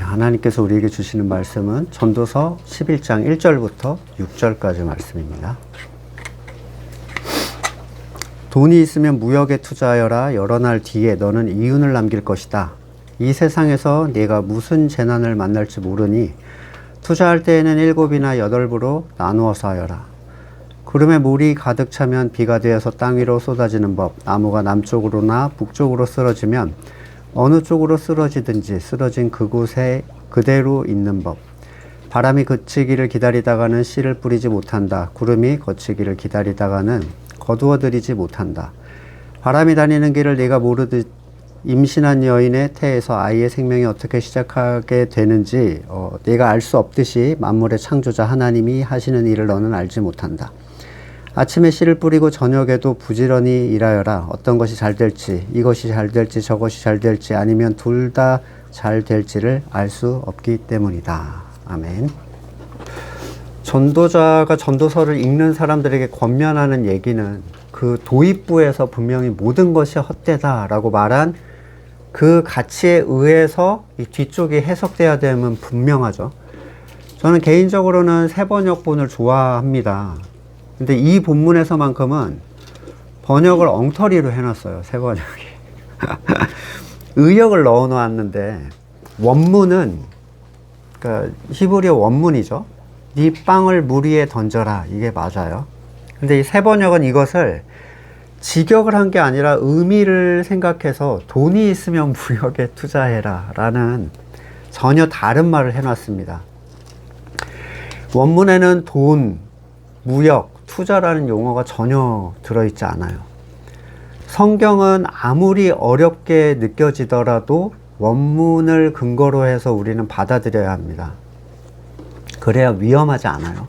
하나님께서 우리에게 주시는 말씀은 전도서 11장 1절부터 6절까지 말씀입니다. 돈이 있으면 무역에 투자하여라. 여러 날 뒤에 너는 이윤을 남길 것이다. 이 세상에서 네가 무슨 재난을 만날지 모르니 투자할 때에는 7이나 8부로 나누어서 하여라. 구름에 물이 가득 차면 비가 되어서 땅 위로 쏟아지는 법. 나무가 남쪽으로나 북쪽으로 쓰러지면 어느 쪽으로 쓰러지든지 쓰러진 그곳에 그대로 있는 법. 바람이 그치기를 기다리다가는 씨를 뿌리지 못한다. 구름이 거치기를 기다리다가는 거두어들이지 못한다. 바람이 다니는 길을 네가 모르듯 임신한 여인의 태에서 아이의 생명이 어떻게 시작하게 되는지 네가 알 수 없듯이 만물의 창조자 하나님이 하시는 일을 너는 알지 못한다. 아침에 씨를 뿌리고 저녁에도 부지런히 일하여라. 어떤 것이 잘 될지, 이것이 잘 될지 저것이 잘 될지 아니면 둘 다 잘 될지를 알 수 없기 때문이다. 아멘. 전도자가 전도서를 읽는 사람들에게 권면하는 얘기는 그 도입부에서 분명히 모든 것이 헛되다라고 말한 그 가치에 의해서 이 뒤쪽이 해석돼야 되면 분명하죠. 저는 개인적으로는 새번역본을 좋아합니다. 근데 이 본문에서만큼은 번역을 엉터리로 해놨어요. 새번역이. 의역을 넣어 놓았는데 원문은 그러니까 히브리어 원문이죠. 네 빵을 물 위에 던져라. 이게 맞아요. 근데 이 새번역은 이것을 직역을 한 게 아니라 의미를 생각해서 돈이 있으면 무역에 투자해라 라는 전혀 다른 말을 해놨습니다. 원문에는 돈, 무역, 투자라는 용어가 전혀 들어있지 않아요. 성경은 아무리 어렵게 느껴지더라도 원문을 근거로 해서 우리는 받아들여야 합니다. 그래야 위험하지 않아요.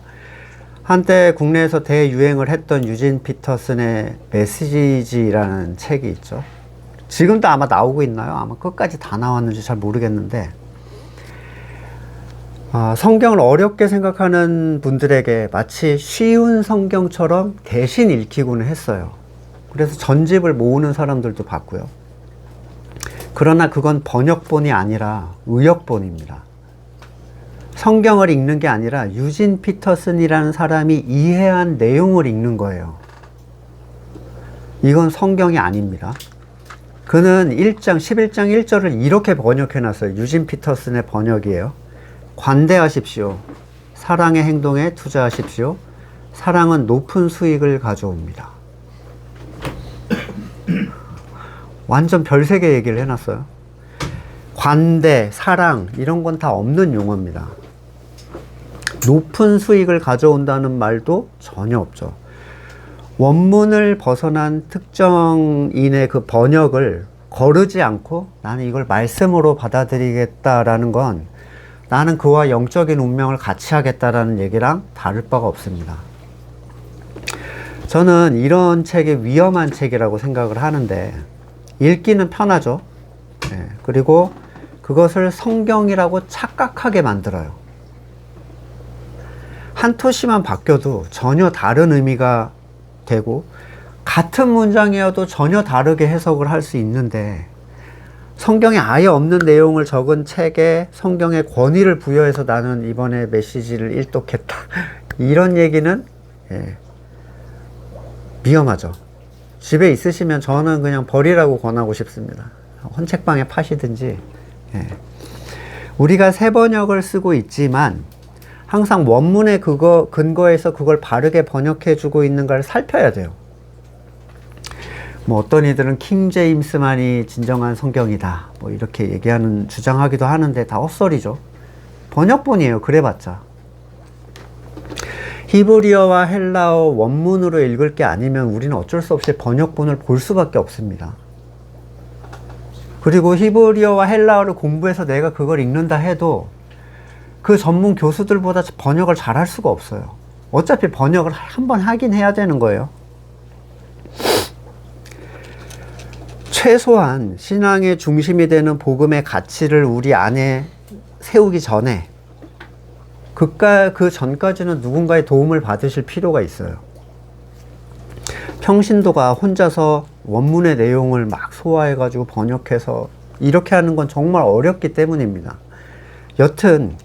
한때 국내에서 대유행을 했던 유진 피터슨의 메시지라는 책이 있죠. 지금도 아마 나오고 있나요? 아마 끝까지 다 나왔는지 잘 모르겠는데 성경을 어렵게 생각하는 분들에게 마치 쉬운 성경처럼 대신 읽히고는 했어요. 그래서 전집을 모으는 사람들도 봤고요. 그러나 그건 번역본이 아니라 의역본입니다. 성경을 읽는 게 아니라 유진 피터슨이라는 사람이 이해한 내용을 읽는 거예요. 이건 성경이 아닙니다. 그는 11장 1절을 이렇게 번역해 놨어요. 유진 피터슨의 번역이에요. 관대하십시오. 사랑의 행동에 투자하십시오. 사랑은 높은 수익을 가져옵니다. 완전 별세개 얘기를 해놨어요. 관대, 사랑 이런 건 다 없는 용어입니다. 높은 수익을 가져온다는 말도 전혀 없죠. 원문을 벗어난 특정인의 그 번역을 거르지 않고 나는 이걸 말씀으로 받아들이겠다라는 건 나는 그와 영적인 운명을 같이 하겠다라는 얘기랑 다를 바가 없습니다. 저는 이런 책이 위험한 책이라고 생각을 하는데 읽기는 편하죠. 네, 그리고 그것을 성경이라고 착각하게 만들어요. 한 토시만 바뀌어도 전혀 다른 의미가 되고 같은 문장이어도 전혀 다르게 해석을 할 수 있는데 성경에 아예 없는 내용을 적은 책에 성경의 권위를 부여해서 나는 이번에 메시지를 일독했다. 이런 얘기는 위험하죠. 집에 있으시면 저는 그냥 버리라고 권하고 싶습니다. 헌책방에 파시든지. 우리가 새번역을 쓰고 있지만 항상 원문의 근거에서 그걸 바르게 번역해 주고 있는가를 살펴야 돼요. 뭐 어떤 이들은 킹 제임스만이 진정한 성경이다. 뭐 이렇게 주장하기도 하는데 다 헛소리죠. 번역본이에요. 그래봤자. 히브리어와 헬라어 원문으로 읽을 게 아니면 우리는 어쩔 수 없이 번역본을 볼 수밖에 없습니다. 그리고 히브리어와 헬라어를 공부해서 내가 그걸 읽는다 해도 그 전문 교수들보다 번역을 잘할 수가 없어요. 어차피 번역을 한번 하긴 해야 되는 거예요. 최소한 신앙의 중심이 되는 복음의 가치를 우리 안에 세우기 전에 그 전까지는 누군가의 도움을 받으실 필요가 있어요. 평신도가 혼자서 원문의 내용을 막 소화해가지고 번역해서 이렇게 하는 건 정말 어렵기 때문입니다. 여튼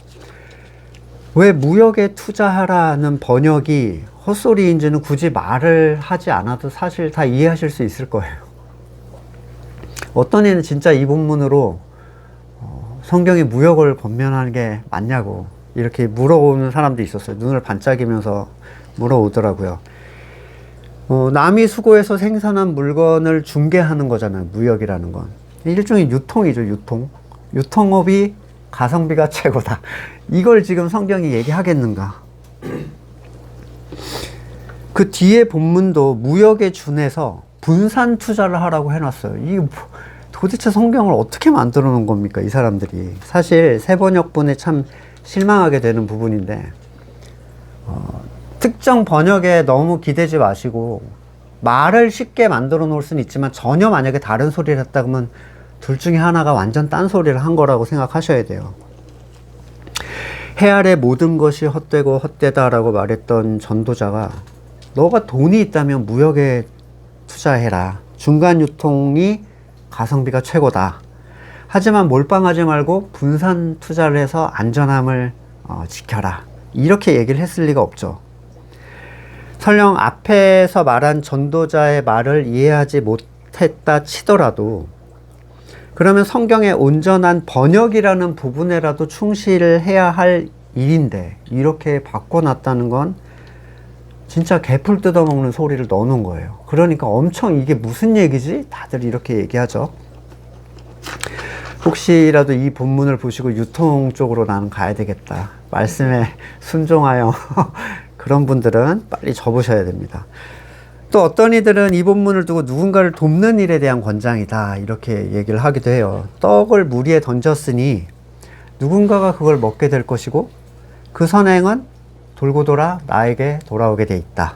왜 무역에 투자하라는 번역이 헛소리인지는 굳이 말을 하지 않아도 사실 다 이해하실 수 있을 거예요. 어떤 이는 진짜 이 본문으로 성경이 무역을 권면하는 게 맞냐고 이렇게 물어오는 사람도 있었어요. 눈을 반짝이면서 물어오더라고요. 남이 수고해서 생산한 물건을 중개하는 거잖아요. 무역이라는 건 일종의 유통이죠. 유통업이 가성비가 최고다. 이걸 지금 성경이 얘기하겠는가? 그 뒤에 본문도 무역에 준해서 분산 투자를 하라고 해놨어요. 이게 도대체 성경을 어떻게 만들어 놓은 겁니까? 이 사람들이. 사실 새번역본에 참 실망하게 되는 부분인데 특정 번역에 너무 기대지 마시고 말을 쉽게 만들어 놓을 수는 있지만 전혀 만약에 다른 소리를 했다 그러면 둘 중에 하나가 완전 딴 소리를 한 거라고 생각하셔야 돼요. 해 아래 모든 것이 헛되고 헛되다라고 말했던 전도자가 너가 돈이 있다면 무역에 투자해라. 중간 유통이 가성비가 최고다. 하지만 몰빵하지 말고 분산 투자를 해서 안전함을 지켜라. 이렇게 얘기를 했을 리가 없죠. 설령 앞에서 말한 전도자의 말을 이해하지 못했다 치더라도 그러면 성경의 온전한 번역이라는 부분에라도 충실해야 할 일인데 이렇게 바꿔놨다는 건 진짜 개풀 뜯어먹는 소리를 넣어놓은 거예요. 그러니까 엄청 이게 무슨 얘기지? 다들 이렇게 얘기하죠. 혹시라도 이 본문을 보시고 유통 쪽으로 나는 가야 되겠다. 말씀에 순종하여 그런 분들은 빨리 접으셔야 됩니다. 또 어떤 이들은 이 본문을 두고 누군가를 돕는 일에 대한 권장이다 이렇게 얘기를 하기도 해요. 떡을 물 위에 던졌으니 누군가가 그걸 먹게 될 것이고 그 선행은 돌고 돌아 나에게 돌아오게 돼 있다.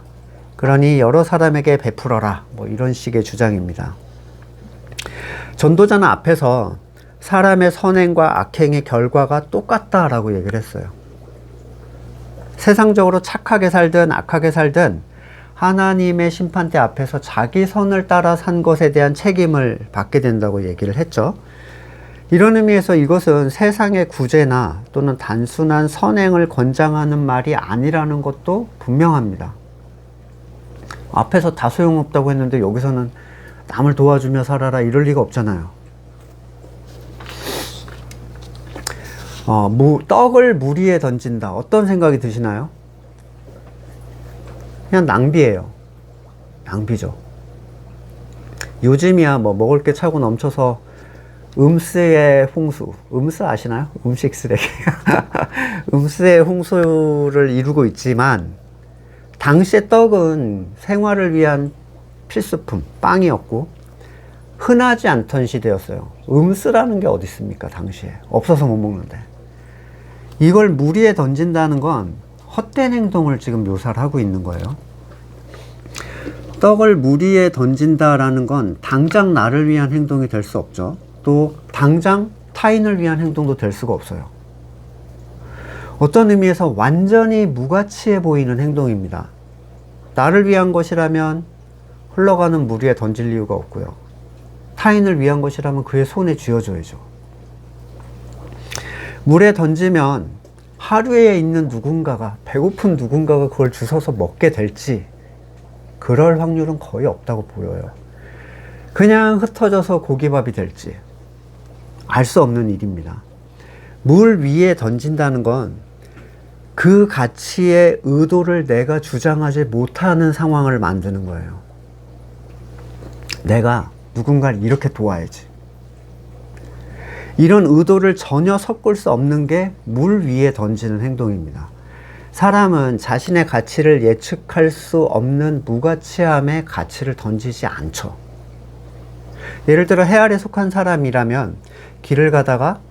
그러니 여러 사람에게 베풀어라. 뭐 이런 식의 주장입니다. 전도자는 앞에서 사람의 선행과 악행의 결과가 똑같다라고 얘기를 했어요. 세상적으로 착하게 살든 악하게 살든 하나님의 심판대 앞에서 자기 선을 따라 산 것에 대한 책임을 받게 된다고 얘기를 했죠. 이런 의미에서 이것은 세상의 구제나 또는 단순한 선행을 권장하는 말이 아니라는 것도 분명합니다. 앞에서 다 소용없다고 했는데 여기서는 남을 도와주며 살아라 이럴 리가 없잖아요. 떡을 물 위에 던진다. 어떤 생각이 드시나요? 그냥 낭비예요. 낭비죠. 요즘이야 뭐 먹을 게 차고 넘쳐서 음스의 홍수. 음스 아시나요? 음식 쓰레기. 음스의 홍수를 이루고 있지만 당시의 떡은 생활을 위한 필수품, 빵이었고 흔하지 않던 시대였어요. 음스라는 게 어디 있습니까? 당시에. 없어서 못 먹는데. 이걸 물 위에 던진다는 건 헛된 행동을 지금 묘사를 하고 있는 거예요. 떡을 물 위에 던진다라는 건 당장 나를 위한 행동이 될 수 없죠. 또 당장 타인을 위한 행동도 될 수가 없어요. 어떤 의미에서 완전히 무가치해 보이는 행동입니다. 나를 위한 것이라면 흘러가는 물 위에 던질 이유가 없고요. 타인을 위한 것이라면 그의 손에 쥐어줘야죠. 물에 던지면 하루에 있는 누군가가, 배고픈 누군가가 그걸 주워서 먹게 될지 그럴 확률은 거의 없다고 보여요. 그냥 흩어져서 고기밥이 될지 알 수 없는 일입니다. 물 위에 던진다는 건 그 가치의 의도를 내가 주장하지 못하는 상황을 만드는 거예요. 내가 누군가를 이렇게 도와야지. 이런 의도를 전혀 섞을 수 없는 게 물 위에 던지는 행동입니다. 사람은 자신의 가치를 예측할 수 없는 무가치함의 가치를 던지지 않죠. 예를 들어 해 아래 속한 사람이라면 길을 가다가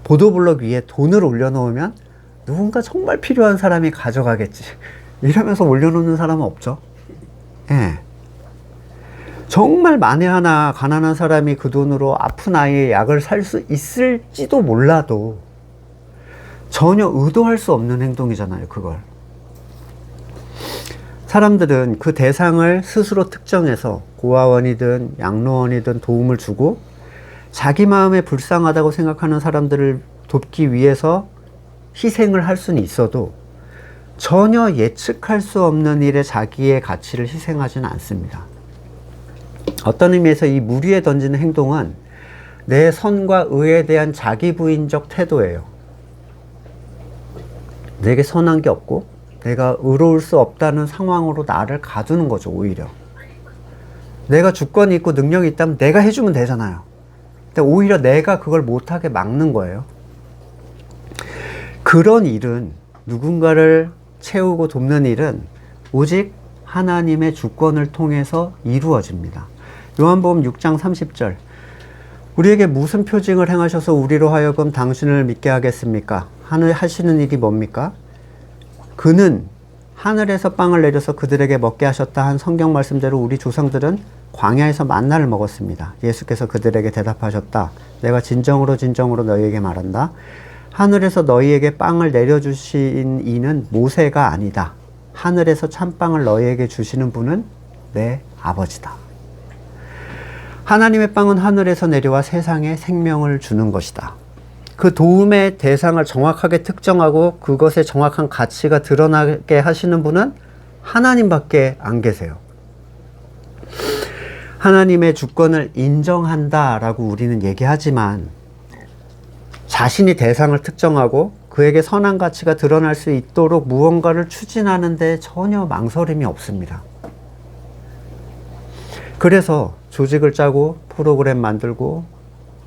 보도블럭 위에 돈을 올려놓으면 누군가 정말 필요한 사람이 가져가겠지 이러면서 올려놓는 사람은 없죠. 예. 정말 만에 하나 가난한 사람이 그 돈으로 아픈 아이의 약을 살 수 있을지도 몰라도 전혀 의도할 수 없는 행동이잖아요, 그걸. 사람들은 그 대상을 스스로 특정해서 고아원이든 양로원이든 도움을 주고 자기 마음에 불쌍하다고 생각하는 사람들을 돕기 위해서 희생을 할 수는 있어도 전혀 예측할 수 없는 일에 자기의 가치를 희생하지는 않습니다. 어떤 의미에서 이 물 위에 던지는 행동은 내 선과 의에 대한 자기 부인적 태도예요. 내게 선한 게 없고 내가 의로울 수 없다는 상황으로 나를 가두는 거죠. 오히려 내가 주권이 있고 능력이 있다면 내가 해주면 되잖아요. 근데 오히려 내가 그걸 못하게 막는 거예요. 그런 일은, 누군가를 채우고 돕는 일은 오직 하나님의 주권을 통해서 이루어집니다. 요한복음 6장 30절, 우리에게 무슨 표징을 행하셔서 우리로 하여금 당신을 믿게 하겠습니까? 하시는 일이 뭡니까? 그는 하늘에서 빵을 내려서 그들에게 먹게 하셨다 한 성경 말씀대로 우리 조상들은 광야에서 만나를 먹었습니다. 예수께서 그들에게 대답하셨다. 내가 진정으로 진정으로 너희에게 말한다. 하늘에서 너희에게 빵을 내려주신 이는 모세가 아니다. 하늘에서 참빵을 너희에게 주시는 분은 내 아버지다. 하나님의 빵은 하늘에서 내려와 세상에 생명을 주는 것이다. 그 도움의 대상을 정확하게 특정하고 그것의 정확한 가치가 드러나게 하시는 분은 하나님밖에 안 계세요. 하나님의 주권을 인정한다라고 우리는 얘기하지만 자신이 대상을 특정하고 그에게 선한 가치가 드러날 수 있도록 무언가를 추진하는 데 전혀 망설임이 없습니다. 그래서 조직을 짜고 프로그램 만들고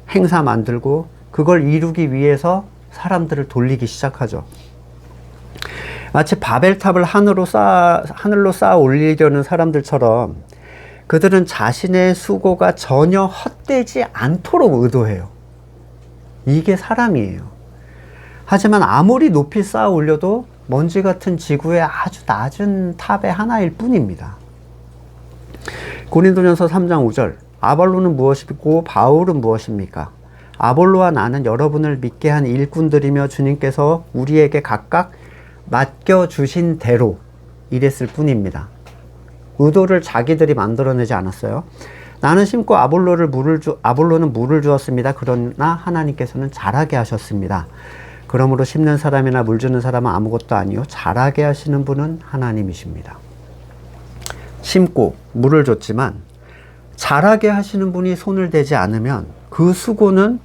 행사 만들고 그걸 이루기 위해서 사람들을 돌리기 시작하죠. 마치 바벨탑을 하늘로 쌓아 올리려는 사람들처럼 그들은 자신의 수고가 전혀 헛되지 않도록 의도해요. 이게 사람이에요. 하지만 아무리 높이 쌓아 올려도 먼지 같은 지구의 아주 낮은 탑의 하나일 뿐입니다. 고린도전서 3장 5절, 아볼로는 무엇이고 바울은 무엇입니까? 아볼로와 나는 여러분을 믿게 한 일꾼들이며 주님께서 우리에게 각각 맡겨주신 대로 일했을 뿐입니다. 의도를 자기들이 만들어내지 않았어요. 나는 심고 아볼로는 물을 주었습니다. 그러나 하나님께서는 자라게 하셨습니다. 그러므로 심는 사람이나 물 주는 사람은 아무것도 아니요 자라게 하시는 분은 하나님이십니다. 심고 물을 줬지만 자라게 하시는 분이 손을 대지 않으면 그 수고는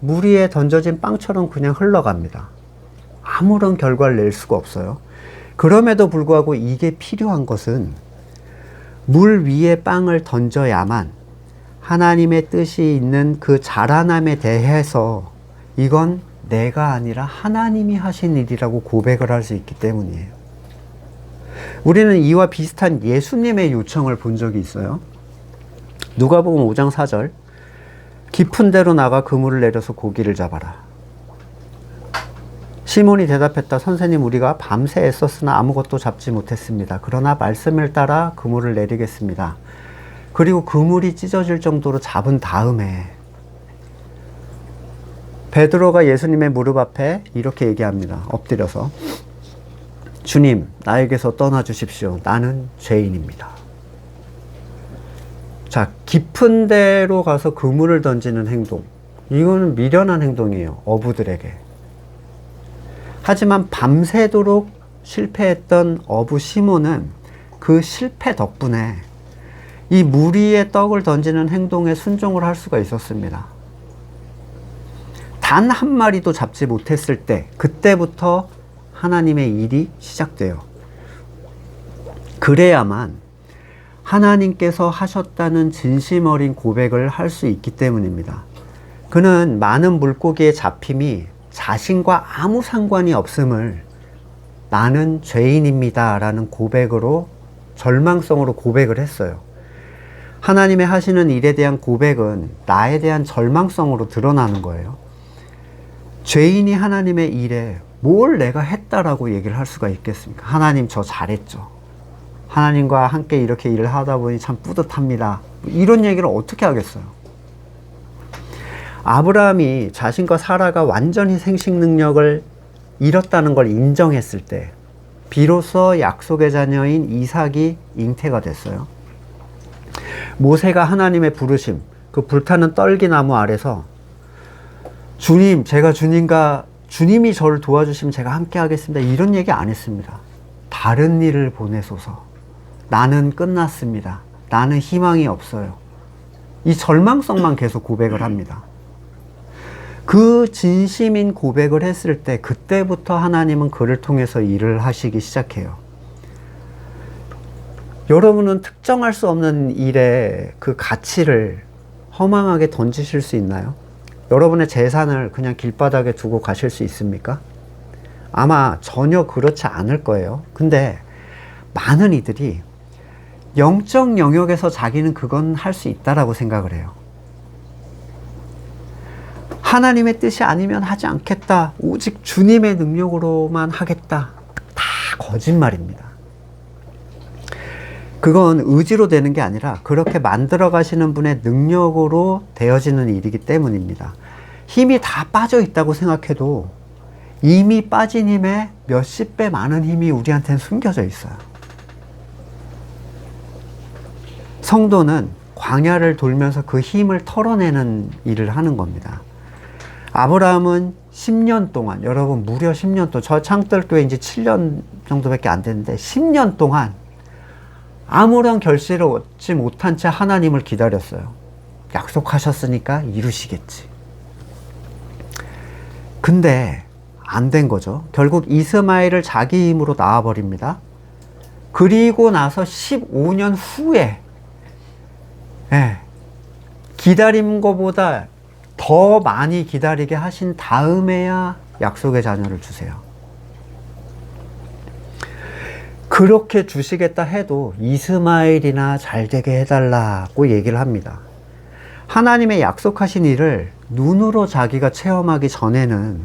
물 위에 던져진 빵처럼 그냥 흘러갑니다. 아무런 결과를 낼 수가 없어요. 그럼에도 불구하고 이게 필요한 것은 물 위에 빵을 던져야만 하나님의 뜻이 있는 그 자라남에 대해서 이건 내가 아니라 하나님이 하신 일이라고 고백을 할 수 있기 때문이에요. 우리는 이와 비슷한 예수님의 요청을 본 적이 있어요. 누가복음 5장 4절, 깊은 데로 나가 그물을 내려서 고기를 잡아라. 시몬이 대답했다. 선생님, 우리가 밤새 애썼으나 아무것도 잡지 못했습니다. 그러나 말씀을 따라 그물을 내리겠습니다. 그리고 그물이 찢어질 정도로 잡은 다음에 베드로가 예수님의 무릎 앞에 이렇게 얘기합니다. 엎드려서, 주님, 나에게서 떠나 주십시오. 나는 죄인입니다. 자, 깊은 데로 가서 그물을 던지는 행동, 이거는 미련한 행동이에요. 어부들에게. 하지만 밤새도록 실패했던 어부 시몬은 그 실패 덕분에 이 물 위에 떡을 던지는 행동에 순종을 할 수가 있었습니다. 단 한 마리도 잡지 못했을 때, 그때부터 하나님의 일이 시작돼요. 그래야만 하나님께서 하셨다는 진심 어린 고백을 할 수 있기 때문입니다. 그는 많은 물고기의 잡힘이 자신과 아무 상관이 없음을 나는 죄인입니다 라는 고백으로, 절망성으로 고백을 했어요. 하나님의 하시는 일에 대한 고백은 나에 대한 절망성으로 드러나는 거예요. 죄인이 하나님의 일에 뭘 내가 했다라고 얘기를 할 수가 있겠습니까? 하나님, 저 잘했죠. 하나님과 함께 이렇게 일을 하다 보니 참 뿌듯합니다. 이런 얘기를 어떻게 하겠어요? 아브라함이 자신과 사라가 완전히 생식 능력을 잃었다는 걸 인정했을 때 비로소 약속의 자녀인 이삭이 잉태가 됐어요. 모세가 하나님의 부르심, 그 불타는 떨기나무 아래서 주님, 제가 주님이 저를 도와주시면 제가 함께 하겠습니다. 이런 얘기 안 했습니다. 다른 일을 보내소서. 나는 끝났습니다. 나는 희망이 없어요. 이 절망성만 계속 고백을 합니다. 그 진심인 고백을 했을 때 그때부터 하나님은 그를 통해서 일을 하시기 시작해요. 여러분은 특정할 수 없는 일에 그 가치를 허망하게 던지실 수 있나요? 여러분의 재산을 그냥 길바닥에 두고 가실 수 있습니까? 아마 전혀 그렇지 않을 거예요. 근데 많은 이들이 영적 영역에서 자기는 그건 할 수 있다라고 생각을 해요. 하나님의 뜻이 아니면 하지 않겠다. 오직 주님의 능력으로만 하겠다. 다 거짓말입니다. 그건 의지로 되는 게 아니라 그렇게 만들어 가시는 분의 능력으로 되어지는 일이기 때문입니다. 힘이 다 빠져 있다고 생각해도 이미 빠진 힘에 몇십 배 많은 힘이 우리한테는 숨겨져 있어요. 성도는 광야를 돌면서 그 힘을 털어내는 일을 하는 겁니다. 아브라함은 10년 동안, 여러분 무려 10년 동안, 저 창들교회 이제 7년 정도밖에 안 됐는데 10년 동안 아무런 결실을 얻지 못한 채 하나님을 기다렸어요. 약속하셨으니까 이루시겠지. 근데 안 된 거죠. 결국 이스마엘을 자기 힘으로 낳아버립니다. 그리고 나서 15년 후에 기다린 것보다 더 많이 기다리게 하신 다음에야 약속의 자녀를 주세요. 그렇게 주시겠다 해도 이스마엘이나 잘 되게 해달라고 얘기를 합니다. 하나님의 약속하신 일을 눈으로 자기가 체험하기 전에는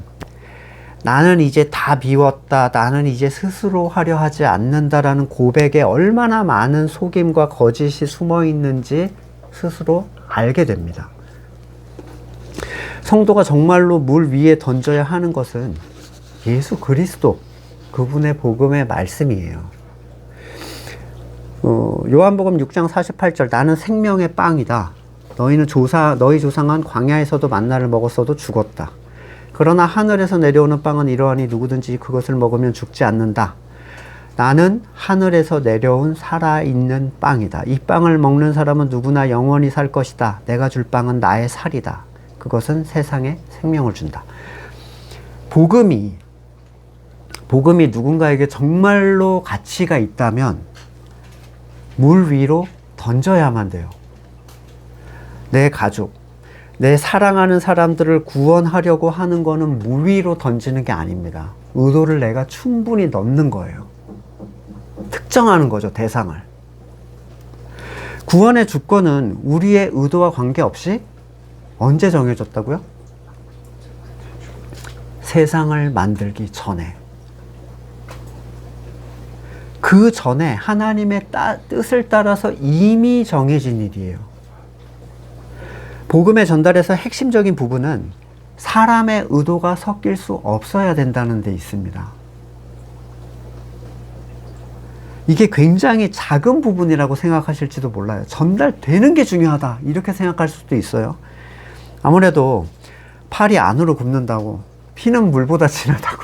나는 이제 다 비웠다, 나는 이제 스스로 하려 하지 않는다라는 고백에 얼마나 많은 속임과 거짓이 숨어 있는지 스스로 알게 됩니다. 성도가 정말로 물 위에 던져야 하는 것은 예수 그리스도, 그분의 복음의 말씀이에요. 요한복음 6장 48절, 나는 생명의 빵이다. 너희 조상은 광야에서도 만나를 먹었어도 죽었다. 그러나 하늘에서 내려오는 빵은 이러하니 누구든지 그것을 먹으면 죽지 않는다. 나는 하늘에서 내려온 살아있는 빵이다. 이 빵을 먹는 사람은 누구나 영원히 살 것이다. 내가 줄 빵은 나의 살이다. 그것은 세상에 생명을 준다. 복음이 누군가에게 정말로 가치가 있다면 물 위로 던져야만 돼요. 내 가족, 내 사랑하는 사람들을 구원하려고 하는 거는 물 위로 던지는 게 아닙니다. 의도를 내가 충분히 넣는 거예요. 특정하는 거죠, 대상을. 구원의 주권은 우리의 의도와 관계없이 언제 정해졌다고요? 세상을 만들기 전에. 그 전에 하나님의 뜻을 따라서 이미 정해진 일이에요. 복음의 전달에서 핵심적인 부분은 사람의 의도가 섞일 수 없어야 된다는 데 있습니다. 이게 굉장히 작은 부분이라고 생각하실지도 몰라요. 전달되는 게 중요하다 이렇게 생각할 수도 있어요. 아무래도 팔이 안으로 굽는다고, 피는 물보다 진하다고,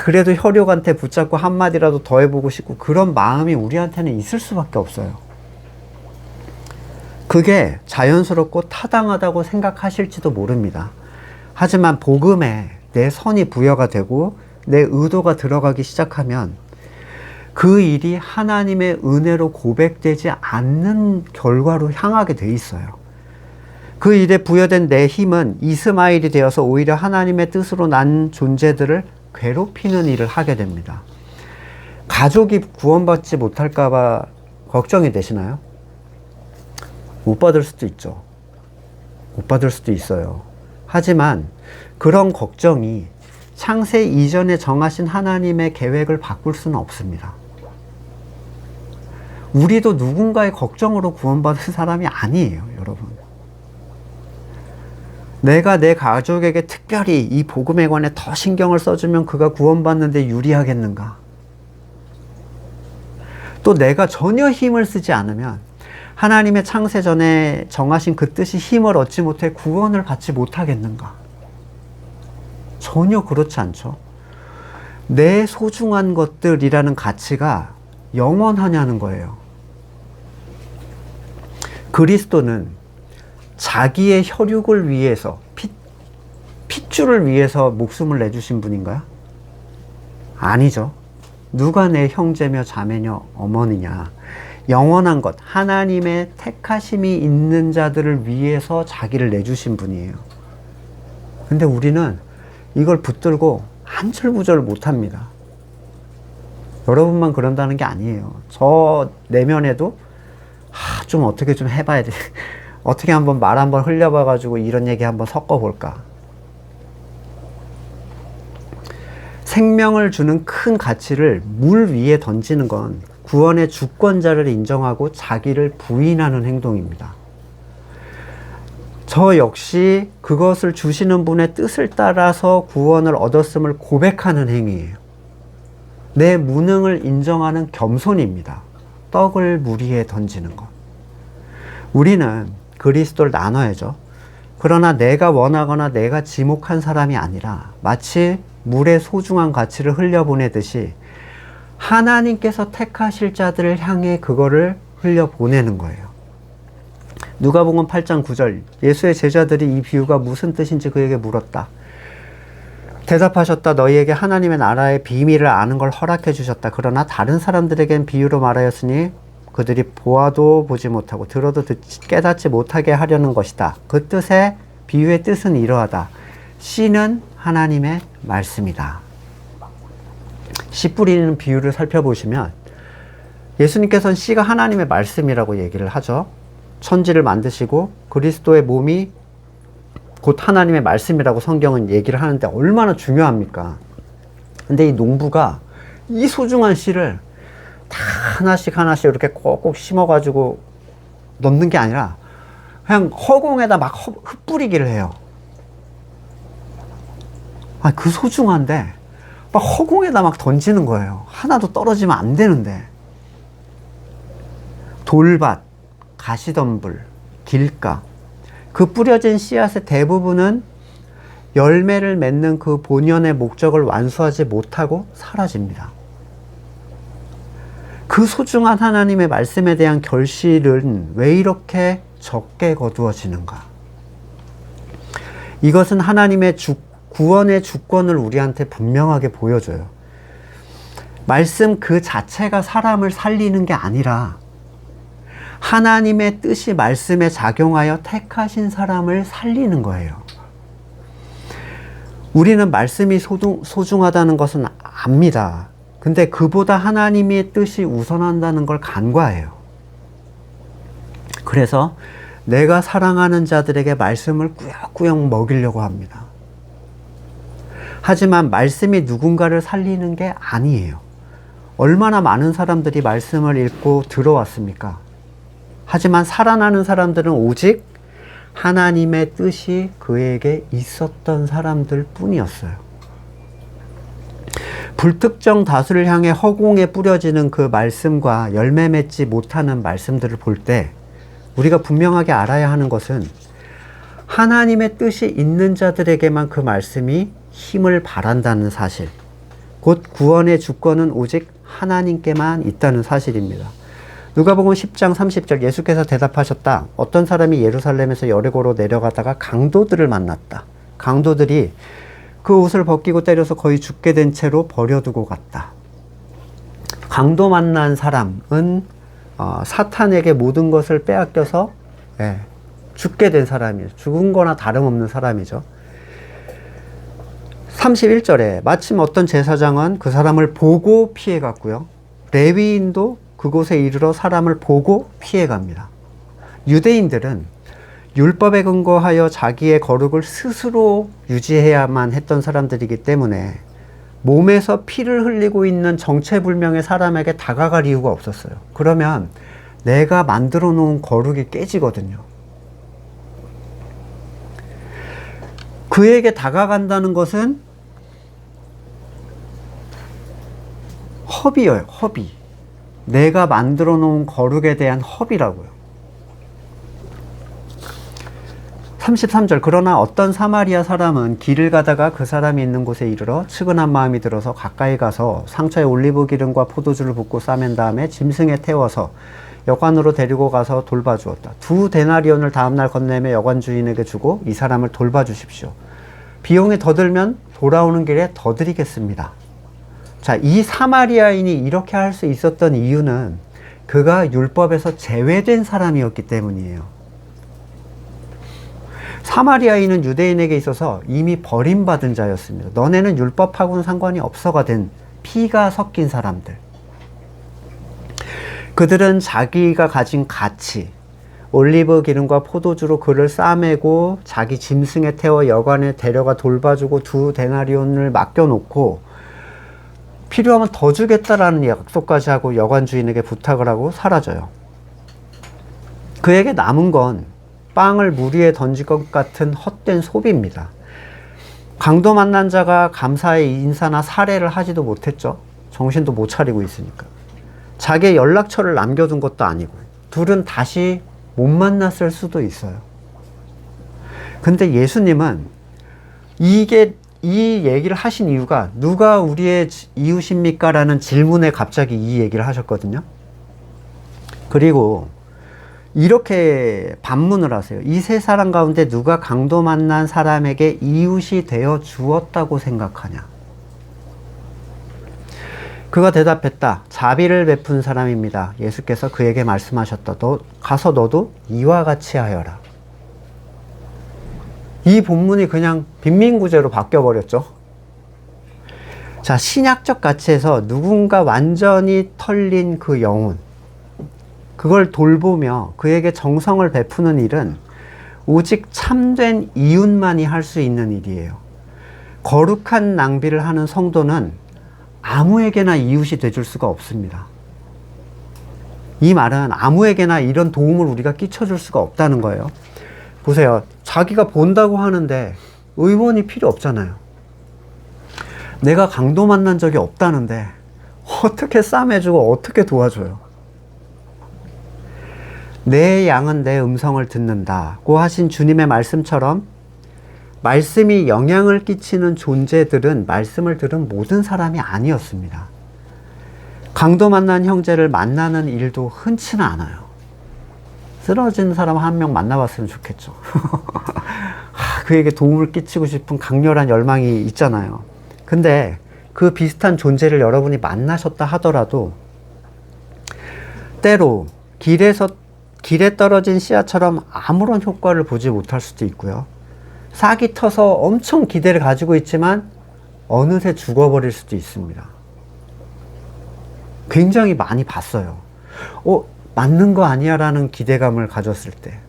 그래도 혈육한테 붙잡고 한마디라도 더 해보고 싶고, 그런 마음이 우리한테는 있을 수밖에 없어요. 그게 자연스럽고 타당하다고 생각하실지도 모릅니다. 하지만 복음에 내 선이 부여가 되고 내 의도가 들어가기 시작하면 그 일이 하나님의 은혜로 고백되지 않는 결과로 향하게 돼 있어요. 그 일에 부여된 내 힘은 이스마엘이 되어서 오히려 하나님의 뜻으로 난 존재들을 괴롭히는 일을 하게 됩니다. 가족이 구원받지 못할까봐 걱정이 되시나요? 못 받을 수도 있죠. 못 받을 수도 있어요. 하지만 그런 걱정이 창세 이전에 정하신 하나님의 계획을 바꿀 수는 없습니다. 우리도 누군가의 걱정으로 구원받은 사람이 아니에요, 여러분. 내가 내 가족에게 특별히 이 복음에 관해 더 신경을 써주면 그가 구원받는데 유리하겠는가? 또 내가 전혀 힘을 쓰지 않으면 하나님의 창세 전에 정하신 그 뜻이 힘을 얻지 못해 구원을 받지 못하겠는가? 전혀 그렇지 않죠. 내 소중한 것들이라는 가치가 영원하냐는 거예요. 그리스도는 자기의 혈육을 위해서, 핏줄을 위해서 목숨을 내주신 분인가요? 아니죠. 누가 내 형제며 자매며 어머니냐. 영원한 것, 하나님의 택하심이 있는 자들을 위해서 자기를 내주신 분이에요. 근데 우리는 이걸 붙들고 한철부절 못합니다. 여러분만 그런다는 게 아니에요. 저 내면에도 좀 어떻게 좀 해봐야 돼. 어떻게 한번 말 한번 흘려봐가지고 이런 얘기 한번 섞어볼까. 생명을 주는 큰 가치를 물 위에 던지는 건 구원의 주권자를 인정하고 자기를 부인하는 행동입니다. 저 역시 그것을 주시는 분의 뜻을 따라서 구원을 얻었음을 고백하는 행위예요. 내 무능을 인정하는 겸손입니다. 떡을 물 위에 던지는 것. 우리는 그리스도를 나눠야죠. 그러나 내가 원하거나 내가 지목한 사람이 아니라 마치 물의 소중한 가치를 흘려보내듯이 하나님께서 택하실 자들을 향해 그거를 흘려보내는 거예요. 누가복음 8장 9절, 예수의 제자들이 이 비유가 무슨 뜻인지 그에게 물었다. 대답하셨다. 너희에게 하나님의 나라의 비밀을 아는 걸 허락해 주셨다. 그러나 다른 사람들에겐 비유로 말하였으니 그들이 보아도 보지 못하고 들어도 깨닫지 못하게 하려는 것이다. 그 뜻의 비유의 뜻은 이러하다. 씨는 하나님의 말씀이다. 씨 뿌리는 비유를 살펴보시면 예수님께서는 씨가 하나님의 말씀이라고 얘기를 하죠. 천지를 만드시고 그리스도의 몸이 곧 하나님의 말씀이라고 성경은 얘기를 하는데 얼마나 중요합니까? 근데 이 농부가 이 소중한 씨를 다 하나씩 하나씩 이렇게 꼭꼭 심어가지고 넣는 게 아니라 그냥 허공에다 막 흩뿌리기를 해요. 그 소중한데 막 허공에다 막 던지는 거예요. 하나도 떨어지면 안 되는데. 돌밭, 가시덤불, 길가, 그 뿌려진 씨앗의 대부분은 열매를 맺는 그 본연의 목적을 완수하지 못하고 사라집니다. 그 소중한 하나님의 말씀에 대한 결실은 왜 이렇게 적게 거두어지는가? 이것은 하나님의 구원의 주권을 우리한테 분명하게 보여줘요. 말씀 그 자체가 사람을 살리는 게 아니라 하나님의 뜻이 말씀에 작용하여 택하신 사람을 살리는 거예요. 우리는 말씀이 소중하다는 것은 압니다. 근데 그보다 하나님의 뜻이 우선한다는 걸 간과해요. 그래서 내가 사랑하는 자들에게 말씀을 꾸역꾸역 먹이려고 합니다. 하지만 말씀이 누군가를 살리는 게 아니에요. 얼마나 많은 사람들이 말씀을 읽고 들어왔습니까? 하지만 살아나는 사람들은 오직 하나님의 뜻이 그에게 있었던 사람들 뿐이었어요. 불특정 다수를 향해 허공에 뿌려지는 그 말씀과 열매 맺지 못하는 말씀들을 볼 때 우리가 분명하게 알아야 하는 것은 하나님의 뜻이 있는 자들에게만 그 말씀이 힘을 발한다는 사실, 곧 구원의 주권은 오직 하나님께만 있다는 사실입니다. 누가복음 10장 30절, 예수께서 대답하셨다. 어떤 사람이 예루살렘에서 여리고로 내려가다가 강도들을 만났다. 강도들이 그 옷을 벗기고 때려서 거의 죽게 된 채로 버려두고 갔다. 강도 만난 사람은 사탄에게 모든 것을 빼앗겨서 죽게 된 사람이에요. 죽은 거나 다름없는 사람이죠. 31절에 마침 어떤 제사장은 그 사람을 보고 피해갔고요. 레위인도 그곳에 이르러 사람을 보고 피해갑니다. 유대인들은 율법에 근거하여 자기의 거룩을 스스로 유지해야만 했던 사람들이기 때문에 몸에서 피를 흘리고 있는 정체불명의 사람에게 다가갈 이유가 없었어요. 그러면 내가 만들어 놓은 거룩이 깨지거든요. 그에게 다가간다는 것은 허비예요, 허비. 내가 만들어 놓은 거룩에 대한 허비라고요. 33절 그러나 어떤 사마리아 사람은 길을 가다가 그 사람이 있는 곳에 이르러 측은한 마음이 들어서 가까이 가서 상처에 올리브 기름과 포도주를 붓고 싸맨 다음에 짐승에 태워서 여관으로 데리고 가서 돌봐주었다. 2데나리온을 다음날 건네며 여관 주인에게 주고 이 사람을 돌봐주십시오. 비용이 더 들면 돌아오는 길에 더 드리겠습니다. 자, 이 사마리아인이 이렇게 할 수 있었던 이유는 그가 율법에서 제외된 사람이었기 때문이에요. 사마리아인은 유대인에게 있어서 이미 버림받은 자였습니다. 너네는 율법하고는 상관이 없어가 된 피가 섞인 사람들. 그들은 자기가 가진 가치, 올리브 기름과 포도주로 그를 싸매고 자기 짐승에 태워 여관에 데려가 돌봐주고 2데나리온을 맡겨놓고 필요하면 더 주겠다라는 약속까지 하고 여관 주인에게 부탁을 하고 사라져요. 그에게 남은 건 빵을 물 위에 던질 것 같은 헛된 소비입니다. 강도 만난 자가 감사의 인사나 사례를 하지도 못했죠. 정신도 못 차리고 있으니까. 자기의 연락처를 남겨둔 것도 아니고 둘은 다시 못 만났을 수도 있어요. 근데 예수님은 이 얘기를 하신 이유가 누가 우리의 이웃입니까? 라는 질문에 갑자기 이 얘기를 하셨거든요. 그리고 이렇게 반문을 하세요. 이 세 사람 가운데 누가 강도 만난 사람에게 이웃이 되어 주었다고 생각하냐? 그가 대답했다. 자비를 베푼 사람입니다. 예수께서 그에게 말씀하셨다. 너 가서 너도 이와 같이 하여라. 이 본문이 그냥 빈민구제로 바뀌어버렸죠. 자, 신약적 가치에서 누군가 완전히 털린 그 영혼, 그걸 돌보며 그에게 정성을 베푸는 일은 오직 참된 이웃만이 할 수 있는 일이에요. 거룩한 낭비를 하는 성도는 아무에게나 이웃이 돼줄 수가 없습니다. 이 말은 아무에게나 이런 도움을 우리가 끼쳐줄 수가 없다는 거예요. 보세요. 자기가 본다고 하는데 의원이 필요 없잖아요. 내가 강도 만난 적이 없다는데 어떻게 싸매주고 어떻게 도와줘요? 내 양은 내 음성을 듣는다고 하신 주님의 말씀처럼 말씀이 영향을 끼치는 존재들은 말씀을 들은 모든 사람이 아니었습니다. 강도 만난 형제를 만나는 일도 흔치는 않아요. 쓰러진 사람 한 명 만나봤으면 좋겠죠. 그에게 도움을 끼치고 싶은 강렬한 열망이 있잖아요. 근데 그 비슷한 존재를 여러분이 만나셨다 하더라도 때로 길에 떨어진 씨앗처럼 아무런 효과를 보지 못할 수도 있고요. 싹이 터서 엄청 기대를 가지고 있지만 어느새 죽어버릴 수도 있습니다. 굉장히 많이 봤어요. 맞는 거 아니야 라는 기대감을 가졌을 때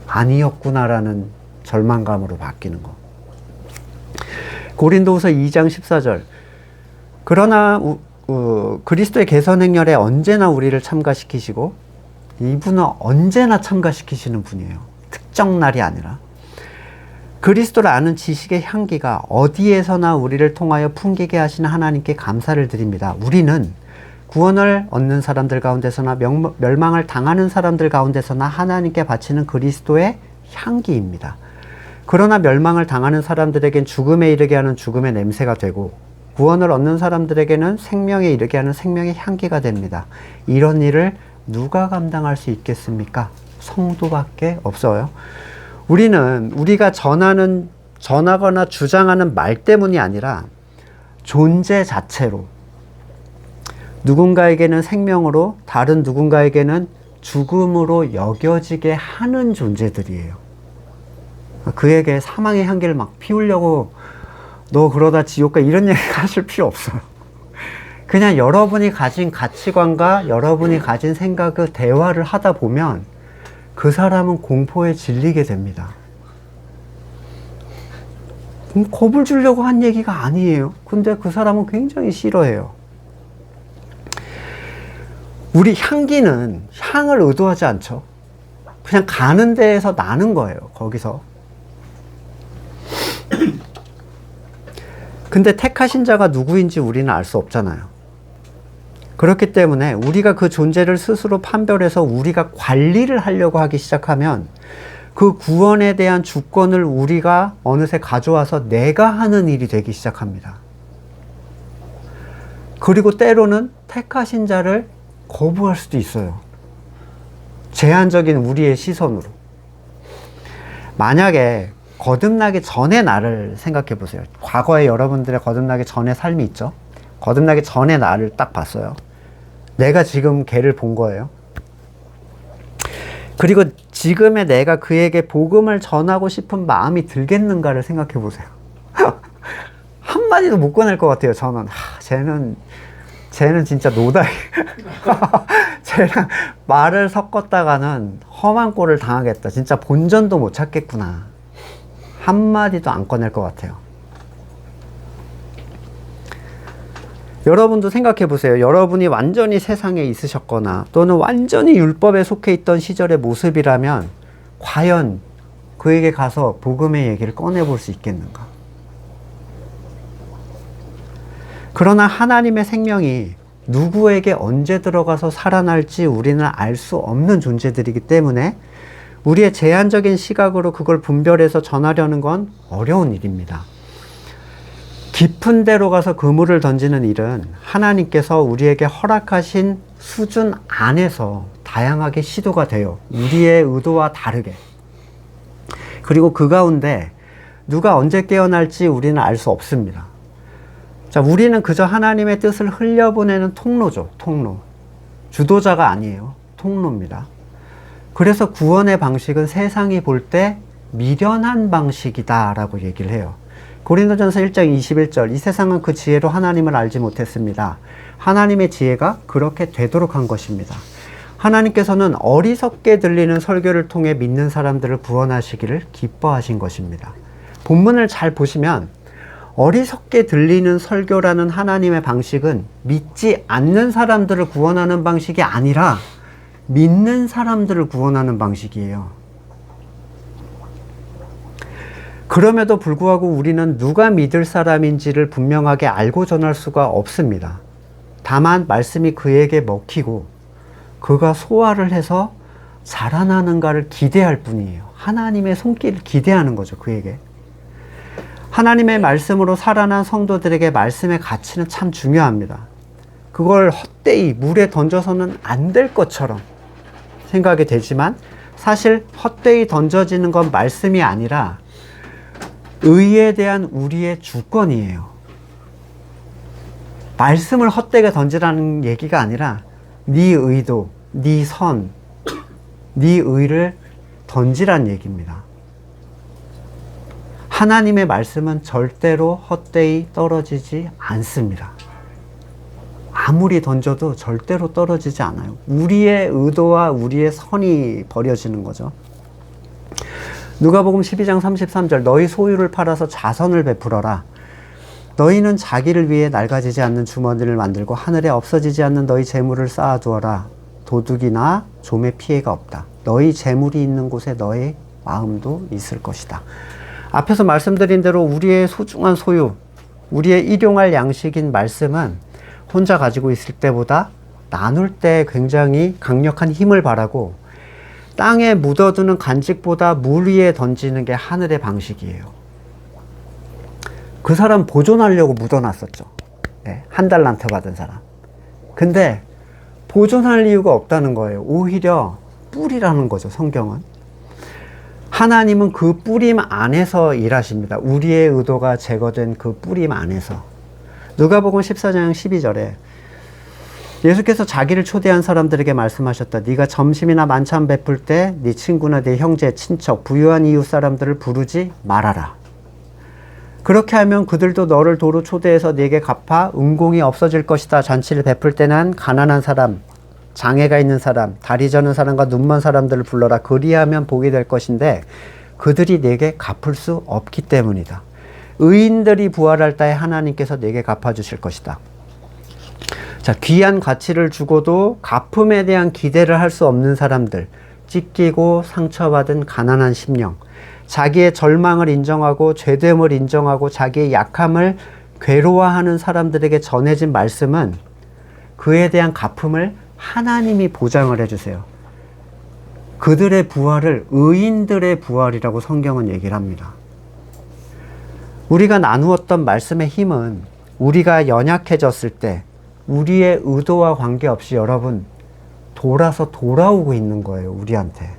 아니었구나 라는 절망감으로 바뀌는 거. 고린도후서 2장 14절 그러나 그리스도의 개선 행렬에 언제나 우리를 참가시키시고 이분은 언제나 참가시키시는 분이에요. 특정 날이 아니라. 그리스도를 아는 지식의 향기가 어디에서나 우리를 통하여 풍기게 하시는 하나님께 감사를 드립니다. 우리는 구원을 얻는 사람들 가운데서나 멸망을 당하는 사람들 가운데서나 하나님께 바치는 그리스도의 향기입니다. 그러나 멸망을 당하는 사람들에겐 죽음에 이르게 하는 죽음의 냄새가 되고 구원을 얻는 사람들에게는 생명에 이르게 하는 생명의 향기가 됩니다. 이런 일을 누가 감당할 수 있겠습니까? 성도밖에 없어요. 우리가 전하거나 주장하는 말 때문이 아니라 존재 자체로 누군가에게는 생명으로 다른 누군가에게는 죽음으로 여겨지게 하는 존재들이에요. 그에게 사망의 향기를 막 피우려고 너 그러다 지옥 가 이런 얘기 하실 필요 없어요. 그냥 여러분이 가진 가치관과 여러분이 가진 생각을 대화를 하다 보면 그 사람은 공포에 질리게 됩니다. 겁을 주려고 한 얘기가 아니에요. 근데 그 사람은 굉장히 싫어해요. 우리 향기는 향을 의도하지 않죠. 그냥 가는 데에서 나는 거예요. 거기서. 근데 택하신 자가 누구인지 우리는 알 수 없잖아요. 그렇기 때문에 우리가 그 존재를 스스로 판별해서 우리가 관리를 하려고 하기 시작하면 그 구원에 대한 주권을 우리가 어느새 가져와서 내가 하는 일이 되기 시작합니다. 그리고 때로는 택하신 자를 거부할 수도 있어요. 제한적인 우리의 시선으로. 만약에 거듭나기 전의 나를 생각해 보세요. 과거에 여러분들의 거듭나기 전의 삶이 있죠. 거듭나기 전의 나를 딱 봤어요. 내가 지금 걔를 본 거예요. 그리고 지금의 내가 그에게 복음을 전하고 싶은 마음이 들겠는가를 생각해 보세요. 한마디도 못 꺼낼 것 같아요. 저는 쟤는 진짜 노다이. 쟤랑 말을 섞었다가는 험한 꼴을 당하겠다. 진짜 본전도 못 찾겠구나. 한마디도 안 꺼낼 것 같아요. 여러분도 생각해 보세요. 여러분이 완전히 세상에 있으셨거나 또는 완전히 율법에 속해 있던 시절의 모습이라면 과연 그에게 가서 복음의 얘기를 꺼내볼 수 있겠는가? 그러나 하나님의 생명이 누구에게 언제 들어가서 살아날지 우리는 알 수 없는 존재들이기 때문에 우리의 제한적인 시각으로 그걸 분별해서 전하려는 건 어려운 일입니다. 깊은 데로 가서 그물을 던지는 일은 하나님께서 우리에게 허락하신 수준 안에서 다양하게 시도가 돼요. 우리의 의도와 다르게. 그리고 그 가운데 누가 언제 깨어날지 우리는 알 수 없습니다. 자, 우리는 그저 하나님의 뜻을 흘려보내는 통로죠. 통로. 주도자가 아니에요. 통로입니다. 그래서 구원의 방식은 세상이 볼 때 미련한 방식이다 라고 얘기를 해요. 고린도전서 1장 21절, 이 세상은 그 지혜로 하나님을 알지 못했습니다. 하나님의 지혜가 그렇게 되도록 한 것입니다. 하나님께서는 어리석게 들리는 설교를 통해 믿는 사람들을 구원하시기를 기뻐하신 것입니다. 본문을 잘 보시면 어리석게 들리는 설교라는 하나님의 방식은 믿지 않는 사람들을 구원하는 방식이 아니라 믿는 사람들을 구원하는 방식이에요. 그럼에도 불구하고 우리는 누가 믿을 사람인지를 분명하게 알고 전할 수가 없습니다. 다만 말씀이 그에게 먹히고 그가 소화를 해서 자라나는가를 기대할 뿐이에요. 하나님의 손길을 기대하는 거죠, 그에게. 하나님의 말씀으로 살아난 성도들에게 말씀의 가치는 참 중요합니다. 그걸 헛되이 물에 던져서는 안 될 것처럼 생각이 되지만 사실 헛되이 던져지는 건 말씀이 아니라 의에 대한 우리의 주권이에요. 말씀을 헛되게 던지라는 얘기가 아니라 네 의도, 네 선, 네 의를 던지란 얘기입니다. 하나님의 말씀은 절대로 헛되이 떨어지지 않습니다. 아무리 던져도 절대로 떨어지지 않아요. 우리의 의도와 우리의 선이 버려지는 거죠. 누가복음 12장 33절, 너희 소유를 팔아서 자선을 베풀어라. 너희는 자기를 위해 낡아지지 않는 주머니를 만들고 하늘에 없어지지 않는 너희 재물을 쌓아두어라. 도둑이나 좀의 피해가 없다. 너희 재물이 있는 곳에 너의 마음도 있을 것이다. 앞에서 말씀드린 대로 우리의 소중한 소유, 우리의 일용할 양식인 말씀은 혼자 가지고 있을 때보다 나눌 때 굉장히 강력한 힘을 발하고 땅에 묻어두는 간직보다 물 위에 던지는 게 하늘의 방식이에요. 그 사람 보존하려고 묻어놨었죠. 네, 한 달란트 받은 사람. 근데 보존할 이유가 없다는 거예요. 오히려 뿌리라는 거죠, 성경은. 하나님은 그 뿌림 안에서 일하십니다. 우리의 의도가 제거된 그 뿌림 안에서. 누가복음 14장 12절에 예수께서 자기를 초대한 사람들에게 말씀하셨다. 네가 점심이나 만찬 베풀 때 네 친구나 네 형제, 친척, 부유한 이웃 사람들을 부르지 말아라. 그렇게 하면 그들도 너를 도로 초대해서 네게 갚아 은공이 없어질 것이다. 잔치를 베풀 때는 가난한 사람, 장애가 있는 사람, 다리 저는 사람과 눈먼 사람들을 불러라. 그리하면 복이 될 것인데 그들이 네게 갚을 수 없기 때문이다. 의인들이 부활할 때에 하나님께서 네게 갚아주실 것이다. 자, 귀한 가치를 주고도 갚음에 대한 기대를 할 수 없는 사람들, 찢기고 상처받은 가난한 심령, 자기의 절망을 인정하고 죄됨을 인정하고 자기의 약함을 괴로워하는 사람들에게 전해진 말씀은 그에 대한 갚음을 하나님이 보장을 해주세요. 그들의 부활을 의인들의 부활이라고 성경은 얘기를 합니다. 우리가 나누었던 말씀의 힘은 우리가 연약해졌을 때 우리의 의도와 관계없이 여러분 돌아서 돌아오고 있는 거예요. 우리한테.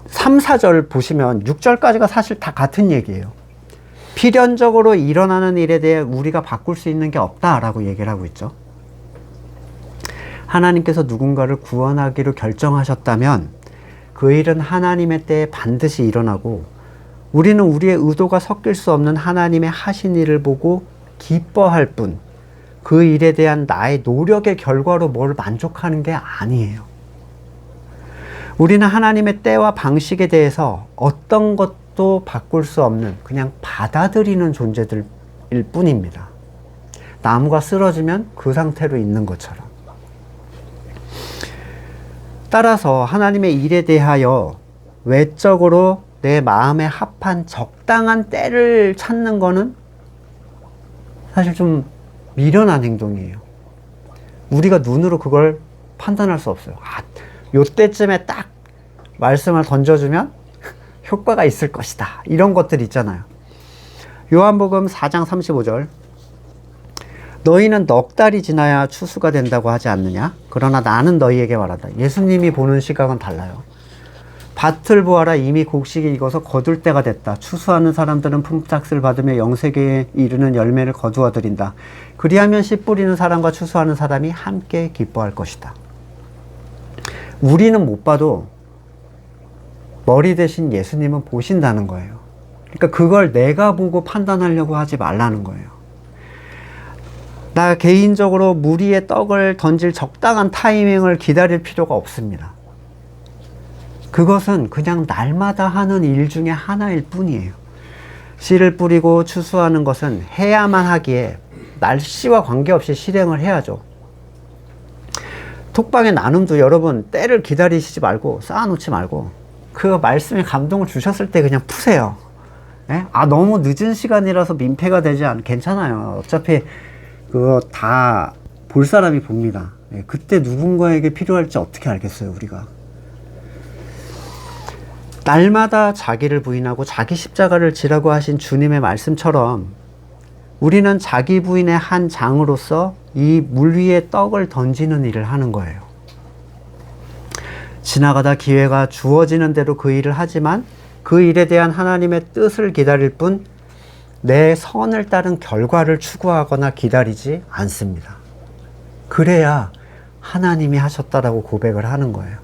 3, 4절 보시면 6절까지가 사실 다 같은 얘기예요. 필연적으로 일어나는 일에 대해 우리가 바꿀 수 있는 게 없다라고 얘기를 하고 있죠. 하나님께서 누군가를 구원하기로 결정하셨다면 그 일은 하나님의 때에 반드시 일어나고 우리는 우리의 의도가 섞일 수 없는 하나님의 하신 일을 보고 기뻐할 뿐 그 일에 대한 나의 노력의 결과로 뭘 만족하는 게 아니에요. 우리는 하나님의 때와 방식에 대해서 어떤 것도 바꿀 수 없는 그냥 받아들이는 존재들일 뿐입니다. 나무가 쓰러지면 그 상태로 있는 것처럼. 따라서 하나님의 일에 대하여 외적으로 내 마음에 합한 적당한 때를 찾는 거는 사실 좀 미련한 행동이에요. 우리가 눈으로 그걸 판단할 수 없어요. 요때쯤에 딱 말씀을 던져주면 효과가 있을 것이다. 이런 것들 있잖아요. 요한복음 4장 35절. 너희는 넉 달이 지나야 추수가 된다고 하지 않느냐? 그러나 나는 너희에게 말한다. 예수님이 보는 시각은 달라요. 밭을 보아라. 이미 곡식이 익어서 거둘 때가 됐다. 추수하는 사람들은 품삯을 받으며 영생에 이르는 열매를 거두어 드린다. 그리하면 씨 뿌리는 사람과 추수하는 사람이 함께 기뻐할 것이다. 우리는 못 봐도 머리 대신 예수님은 보신다는 거예요. 그러니까 그걸 내가 보고 판단하려고 하지 말라는 거예요. 나 개인적으로 물 위에 떡을 던질 적당한 타이밍을 기다릴 필요가 없습니다. 그것은 그냥 날마다 하는 일 중에 하나일 뿐이에요. 씨를 뿌리고 추수하는 것은 해야만 하기에 날씨와 관계없이 실행을 해야죠. 톡방의 나눔도 여러분 때를 기다리시지 말고 쌓아놓지 말고 그 말씀에 감동을 주셨을 때 그냥 푸세요. 예? 너무 늦은 시간이라서 민폐가 되지 괜찮아요. 어차피 그거 다 볼 사람이 봅니다. 예, 그때 누군가에게 필요할지 어떻게 알겠어요, 우리가. 날마다 자기를 부인하고 자기 십자가를 지라고 하신 주님의 말씀처럼 우리는 자기 부인의 한 장으로서 이 물 위에 떡을 던지는 일을 하는 거예요. 지나가다 기회가 주어지는 대로 그 일을 하지만 그 일에 대한 하나님의 뜻을 기다릴 뿐 내 선을 따른 결과를 추구하거나 기다리지 않습니다. 그래야 하나님이 하셨다라고 고백을 하는 거예요.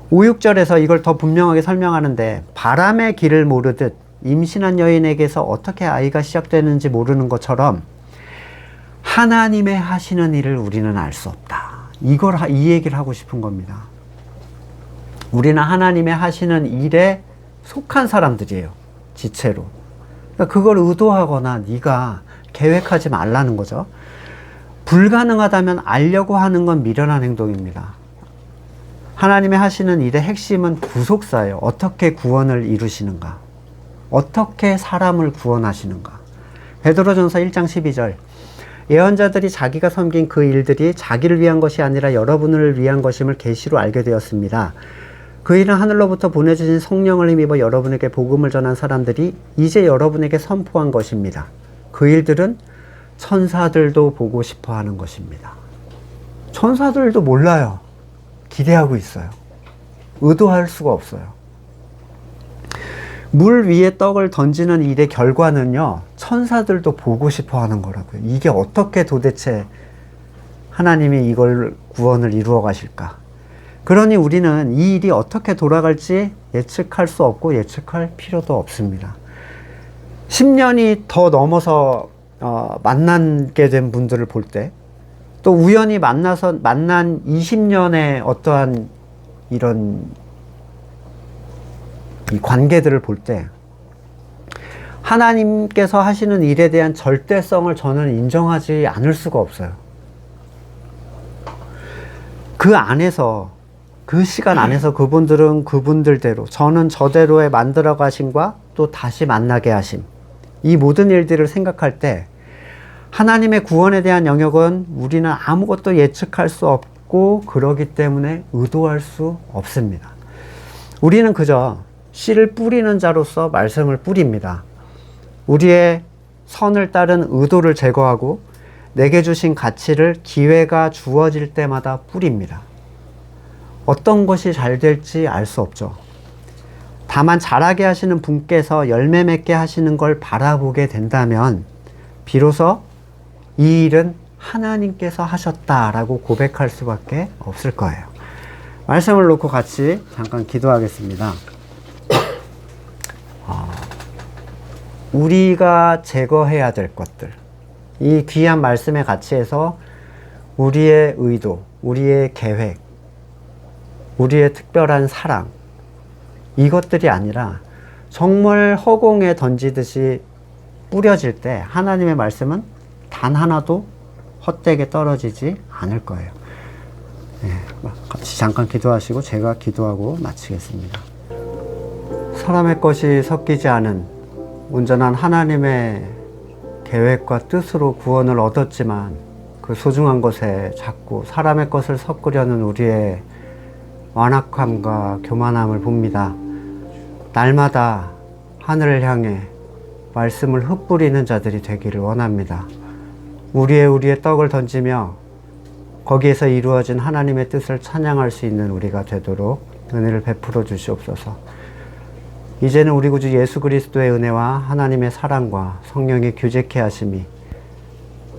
5, 6절에서 이걸 더 분명하게 설명하는데 바람의 길을 모르듯 임신한 여인에게서 어떻게 아이가 시작되는지 모르는 것처럼 하나님의 하시는 일을 우리는 알 수 없다. 이 얘기를 하고 싶은 겁니다. 우리는 하나님의 하시는 일에 속한 사람들이에요. 지체로. 그러니까 그걸 의도하거나 네가 계획하지 말라는 거죠. 불가능하다면 알려고 하는 건 미련한 행동입니다. 하나님의 하시는 일의 핵심은 구속사예요. 어떻게 구원을 이루시는가? 어떻게 사람을 구원하시는가? 베드로전서 1장 12절. 예언자들이 자기가 섬긴 그 일들이 자기를 위한 것이 아니라 여러분을 위한 것임을 계시로 알게 되었습니다. 그 일은 하늘로부터 보내주신 성령을 힘입어 여러분에게 복음을 전한 사람들이 이제 여러분에게 선포한 것입니다. 그 일들은 천사들도 보고 싶어 하는 것입니다. 천사들도 몰라요. 기대하고 있어요. 의도할 수가 없어요. 물 위에 떡을 던지는 일의 결과는요, 천사들도 보고 싶어 하는 거라고요. 이게 어떻게 도대체 하나님이 이걸 구원을 이루어 가실까? 그러니 우리는 이 일이 어떻게 돌아갈지 예측할 수 없고 예측할 필요도 없습니다. 10년이 더 넘어서 만나게 된 분들을 볼 때, 또 우연히 만난 20년의 어떠한 이런 이 관계들을 볼 때 하나님께서 하시는 일에 대한 절대성을 저는 인정하지 않을 수가 없어요. 그 안에서, 그 시간 안에서 그분들은 그분들대로, 저는 저대로의 만들어 가심과 또 다시 만나게 하심, 이 모든 일들을 생각할 때 하나님의 구원에 대한 영역은 우리는 아무것도 예측할 수 없고 그러기 때문에 의도할 수 없습니다. 우리는 그저 씨를 뿌리는 자로서 말씀을 뿌립니다. 우리의 선을 따른 의도를 제거하고 내게 주신 가치를 기회가 주어질 때마다 뿌립니다. 어떤 것이 잘 될지 알 수 없죠. 다만 자라게 하시는 분께서 열매 맺게 하시는 걸 바라보게 된다면 비로소 이 일은 하나님께서 하셨다라고 고백할 수밖에 없을 거예요. 말씀을 놓고 같이 잠깐 기도하겠습니다. 우리가 제거해야 될 것들, 이 귀한 말씀의 가치에서 우리의 의도, 우리의 계획, 우리의 특별한 사랑, 이것들이 아니라 정말 허공에 던지듯이 뿌려질 때 하나님의 말씀은 단 하나도 헛되게 떨어지지 않을 거예요. 네, 같이 잠깐 기도하시고 제가 기도하고 마치겠습니다. 사람의 것이 섞이지 않은 온전한 하나님의 계획과 뜻으로 구원을 얻었지만 그 소중한 것에 자꾸 사람의 것을 섞으려는 우리의 완악함과 교만함을 봅니다. 날마다 하늘을 향해 말씀을 흩뿌리는 자들이 되기를 원합니다. 우리의 떡을 던지며 거기에서 이루어진 하나님의 뜻을 찬양할 수 있는 우리가 되도록 은혜를 베풀어 주시옵소서. 이제는 우리 구주 예수 그리스도의 은혜와 하나님의 사랑과 성령의 규제케 하심이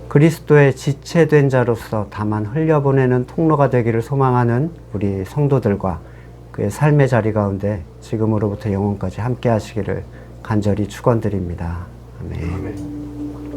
그리스도의 지체된 자로서 다만 흘려보내는 통로가 되기를 소망하는 우리 성도들과 그의 삶의 자리 가운데 지금으로부터 영원까지 함께 하시기를 간절히 축원드립니다. 아멘.